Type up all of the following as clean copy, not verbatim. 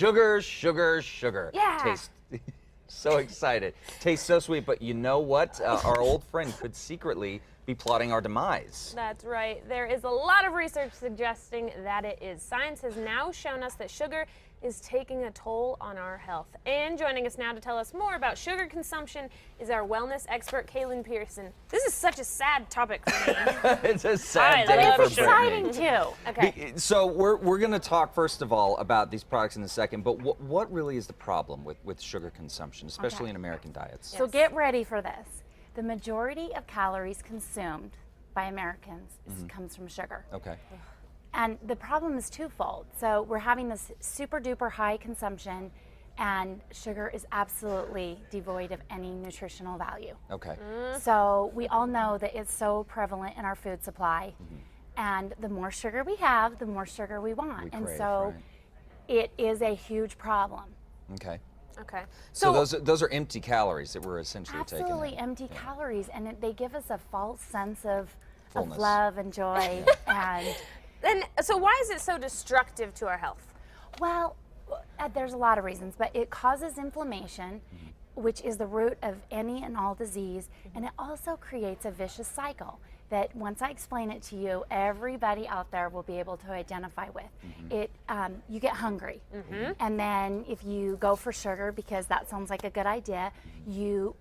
Sugar, sugar, sugar. Yeah. Taste. So excited. Tastes so sweet, but you know what? Our old friend could secretly be plotting our demise. That's right. There is a lot of research suggesting that it is. Science has now shown us that sugar is taking a toll on our health. And joining us now to tell us more about sugar consumption is our wellness expert, Kaylin Pearson. This is such a sad topic for me. It's a sad I day love for it. Brittany. Exciting too. Okay. So we're going to talk first of all about these products in a second, but what really is the problem with sugar consumption, especially Okay. in American diets? So get ready for this. The majority of calories consumed by Americans comes from sugar. Okay. And the problem is twofold. So we're having this super duper high consumption, and sugar is absolutely devoid of any nutritional value. Okay. So we all know that it's so prevalent in our food supply. And the more sugar we have, the more sugar we want. We and crave, so right. it is a huge problem. Okay. Okay. So those are empty calories that we're essentially Absolutely taking. empty calories, and they give us a false sense of Fullness. love and joy. And So why is it so destructive to our health? well, there's a lot of reasons, but it causes inflammation, which is the root of any and all disease, and it also creates a vicious cycle that once I explain it to you, everybody out there will be able to identify with. It, you get hungry, and then if you go for sugar because that sounds like a good idea, you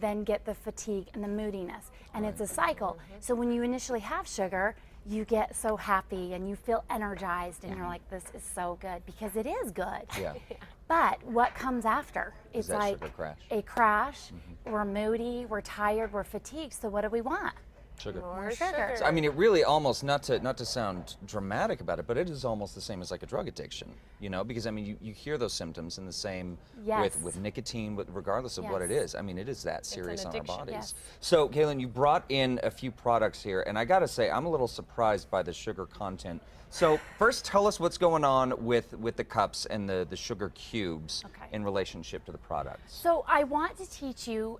then get the fatigue and the moodiness, and it's a cycle. So when you initially have sugar, you get so happy and you feel energized, and you're like, this is so good, because it is good. Yeah. But what comes after? It's that like sugar crash. a crash. We're moody, we're tired, we're fatigued. So what do we want? Sugar. More sugar. So, I mean, it really almost, not to sound dramatic about it, but it is almost the same as like a drug addiction, you know? Because I mean, you hear those symptoms in the same Yes. with nicotine, regardless of what it Yes. is. I mean, it is that serious on our addiction. bodies. Yes. So, Kaylin, you brought in a few products here, and I gotta say, I'm a little surprised by the sugar content. So, first, tell us what's going on with the cups and the sugar cubes Okay. in relationship to the products. So I want to teach you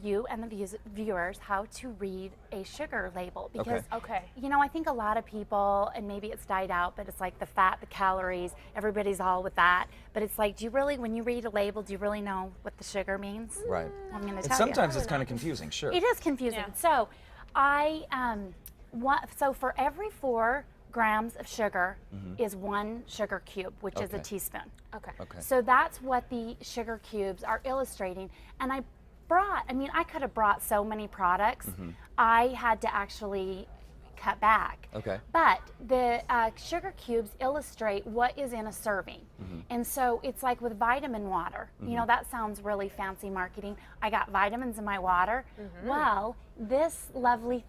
you and the viewers, how to read a sugar label. Because, Okay. you know, I think a lot of people, and maybe it's died out, but it's like the fat, the calories, everybody's all with that. But it's like, when you read a label, do you really know what the sugar means? Right. I'm going to And tell sometimes you. it's kind of confusing, sure. It is confusing. Yeah. So so for every 4 grams of sugar is 1 sugar cube, which is a Okay. teaspoon. Okay. Okay. So that's what the sugar cubes are illustrating. And I could have brought so many products. I had to actually cut back. Okay. But the sugar cubes illustrate what is in a serving. And so it's like with vitamin water. You know, that sounds really fancy marketing. I got vitamins in my water. Well, this lovely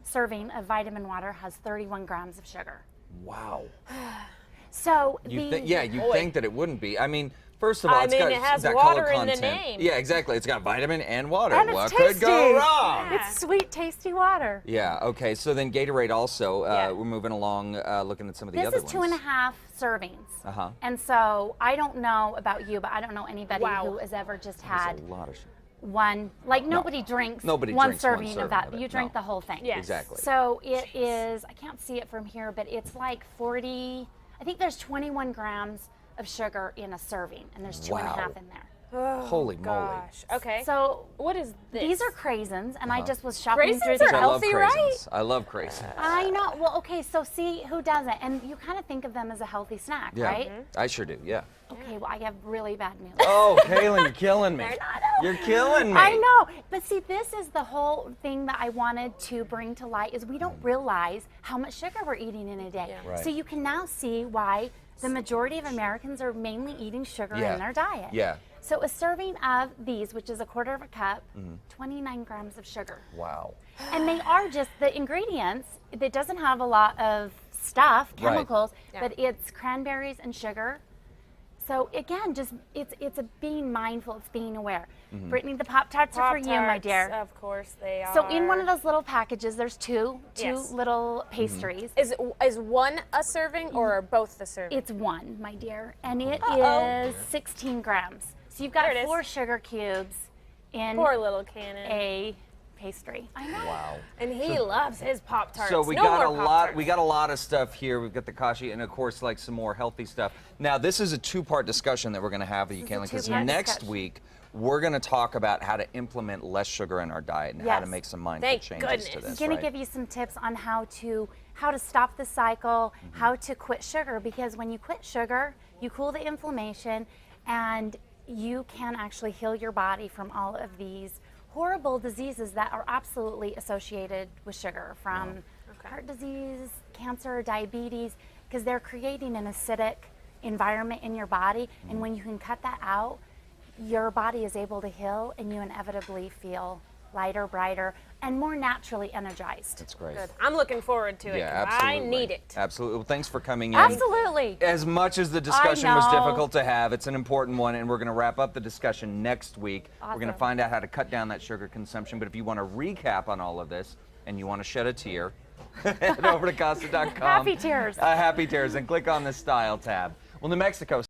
serving of vitamin water has 31 grams of sugar. Wow. So You'd think that it wouldn't be. I mean, first of all, I it's mean, got, it has it's got water color in the content. name. Yeah, exactly. It's got vitamin and water. and What it's could tasty. go wrong? It's sweet, tasty water. Yeah. Okay. So then Gatorade also. Yeah. We're moving along, looking at some of the This other is ones. 2.5 servings. Uh-huh. And so I don't know about you, but I don't know anybody Wow. who has ever just There's had a lot of sugar. one. Like nobody drinks Nobody one drinks one serving serving of that. of it, You drink no. the whole thing. Yes. Exactly. So it is. I can't see it from here, but it's like 40. I think there's 21 grams of sugar in a serving, and there's 2.5 Wow. in there. Holy moly. Gosh. Okay. So what is this? these are craisins, and I just was shopping Raisins through are the. I love healthy, craisins. right? I love craisins. I know. Well, okay. So see who doesn't, and you kind of think of them as a healthy snack, Yeah. right? I sure do. Yeah. Okay. Well, I have really bad news. Oh, Kaylin, you're killing me. You're killing me. I know, but see, this is the whole thing that I wanted to bring to light is we don't realize how much sugar we're eating in a day. Yeah. Right. So you can now see why the majority of Americans are mainly eating sugar Yeah. in their diet. Yeah. So a serving of these, which is a quarter of a cup, 29 grams of sugar. Wow. And they are just the ingredients. It doesn't have a lot of stuff, Right. chemicals, Yeah. but it's cranberries and sugar. So again, just it's a being mindful, it's being aware. Brittany, the Pop-Tarts are for you, my Pop-Tarts, dear. Of course they are. So in one of those little packages, there's two Yes. little pastries. Is one a serving or are both the serving? It's one, my dear, and it Uh-oh. is 16 grams. So you've got There it is. 4 sugar cubes in Poor little cannon. a pastry. I know. Wow. And he loves his Pop-Tarts. So we No got more a lot. Pop-Tarts. We got a lot of stuff here. We've got the kashi, and of course, like some more healthy stuff. Now, this is a two-part discussion that we're going to have with you, This is a Caitlin, because two-part next discussion. week we're going to talk about how to implement less sugar in our diet and how to Yes. make some mindful Thank changes goodness. to I'm this. going Right? to give you some tips on how to stop the cycle, how to quit sugar, because when you quit sugar, you cool the inflammation and you can actually heal your body from all of these horrible diseases that are absolutely associated with sugar, from heart disease, cancer, diabetes, because they're creating an acidic environment in your body, and when you can cut that out, your body is able to heal and you inevitably feel lighter, brighter, and more naturally energized. That's great. Good. I'm looking forward to it. Yeah, 'cause absolutely. I need it. Absolutely. Well, thanks for coming in. Absolutely. As much as the discussion was know. difficult to have, it's an important one, and we're going to wrap up the discussion next week. We're going to Awesome. find out how to cut down that sugar consumption. But if you want to recap on all of this and you want to shed a tear, head over to Casa.com. Happy tears. Happy tears, and click on the Style tab. Well, New Mexico.